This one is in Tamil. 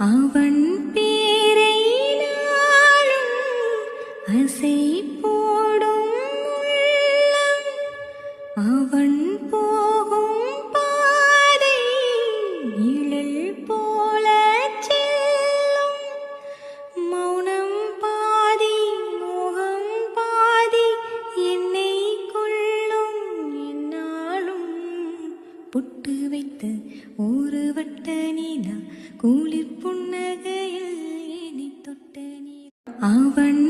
அவன் பேரை நாளும் அசை போடும் உள்ளம், அவன் போகும் பாதை நிழல் போல செல்லும். மௌனம் பாதி மோகம் பாதி என்னை கொள்ளும் என்னாலும். புட்டு வைத்து ஒரு வட்ட நீலா குளிர் புன்னகையில் என்னை தொட்ட நீ அவன்